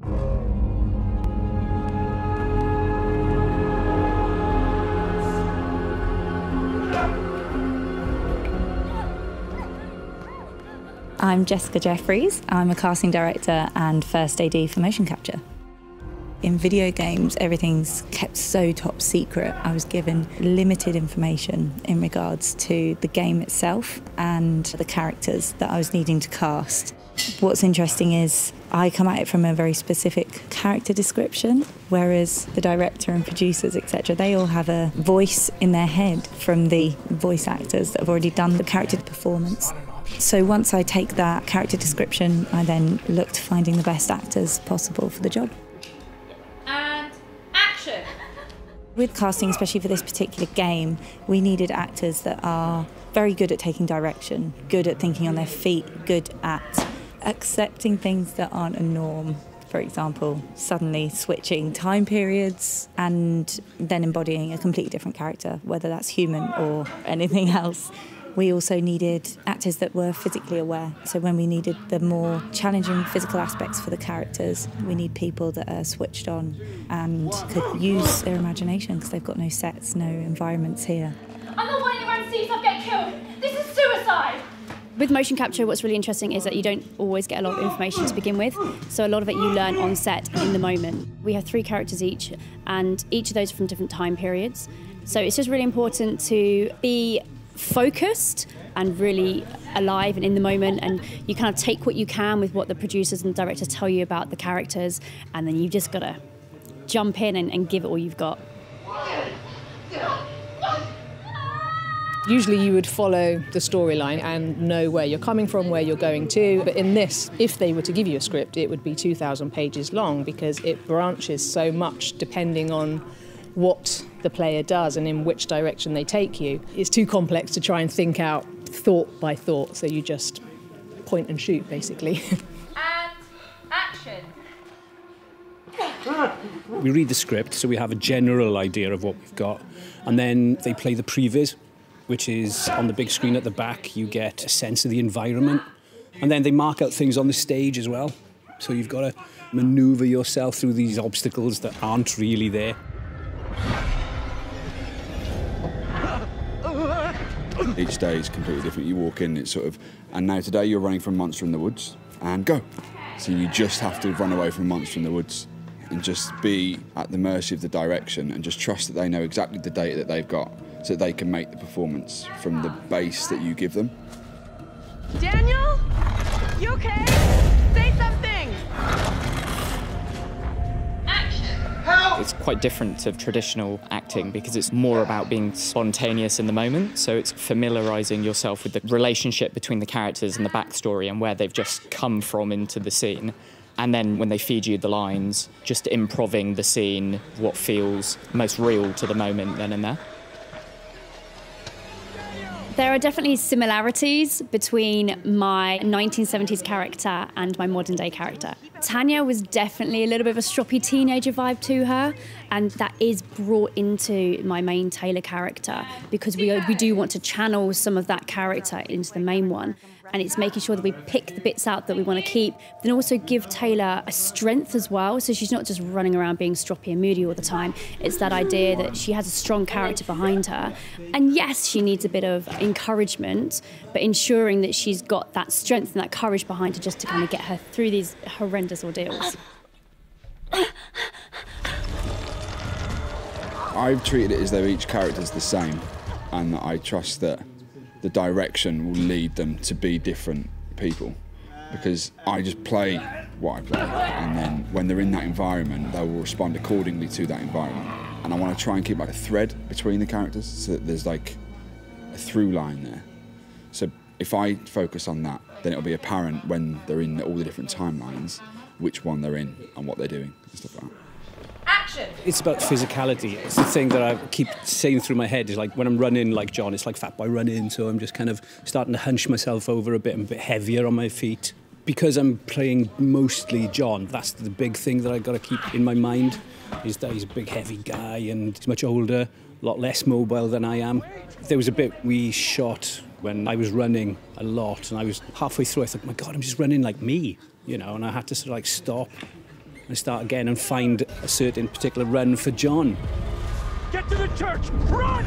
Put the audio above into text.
I'm Jessica Jeffries. I'm a casting director and first AD for motion capture. In video games, everything's kept so top secret. I was given limited information in regards to the game itself and the characters that I was needing to cast. What's interesting is I come at it from a very specific character description, whereas the director and producers, etc., they all have a voice in their head from the voice actors that have already done the character performance. So once I take that character description, I then look to finding the best actors possible for the job. And action! With casting, especially for this particular game, we needed actors that are very good at taking direction, good at thinking on their feet, good at accepting things that aren't a norm. For example, suddenly switching time periods and then embodying a completely different character, whether that's human or anything else. We also needed actors that were physically aware. So when we needed the more challenging physical aspects for the characters, we need people that are switched on and could use their imagination because they've got no sets, no environments here. I'm not wanting around to see yourself get killed. This is suicide. With motion capture, what's really interesting is that you don't always get a lot of information to begin with. So a lot of it you learn on set in the moment. We have 3 characters each, and each of those are from different time periods. So it's just really important to be focused and really alive and in the moment, and you kind of take what you can with what the producers and the directors tell you about the characters, and then you've just got to jump in and give it all you've got. Usually you would follow the storyline and know where you're coming from, where you're going to, but in this, if they were to give you a script, it would be 2,000 pages long because it branches so much depending on what the player does and in which direction they take you. It's too complex to try and think out thought by thought, so you just point and shoot, basically. And action! We read the script, so we have a general idea of what we've got, and then they play the previs, which is on the big screen at the back. You get a sense of the environment, and then they mark out things on the stage as well. So you've got to manoeuvre yourself through these obstacles that aren't really there. Each day is completely different. You walk in, it's sort of, and now today you're running from a monster in the woods, and go. So you just have to run away from a monster in the woods and just be at the mercy of the direction and just trust that they know exactly the data that they've got so that they can make the performance from the base that you give them. Daniel? You okay? Say something! It's quite different to traditional acting because it's more about being spontaneous in the moment. So it's familiarising yourself with the relationship between the characters and the backstory and where they've just come from into the scene. And then when they feed you the lines, just improving the scene, what feels most real to the moment then and there. There are definitely similarities between my 1970s character and my modern day character. Tanya was definitely a little bit of a stroppy teenager vibe to her, and that is brought into my main Taylor character because we do want to channel some of that character into the main one. And it's making sure that we pick the bits out that we want to keep, then also give Taylor a strength as well, so she's not just running around being stroppy and moody all the time. It's that idea that she has a strong character behind her. And yes, she needs a bit of encouragement, but ensuring that she's got that strength and that courage behind her just to kind of get her through these horrendous ordeals. I've treated it as though each character's the same, and that I trust that the direction will lead them to be different people, because I just play what I play, and then when they're in that environment, they will respond accordingly to that environment. And I want to try and keep like a thread between the characters so that there's like a through line there. So if I focus on that, then it'll be apparent when they're in all the different timelines which one they're in and what they're doing and stuff like that. Action! It's about physicality. It's the thing that I keep saying through my head is like when I'm running like John, it's like Fat Boy running, so I'm just kind of starting to hunch myself over a bit heavier on my feet. Because I'm playing mostly John, that's the big thing that I've got to keep in my mind, is that he's a big heavy guy and he's much older, a lot less mobile than I am. There was a bit we shot when I was running a lot, and I was halfway through, I thought, my God, I'm just running like me, you know, and I had to sort of like stop I start again and find a certain particular run for John. Get to the church! Run!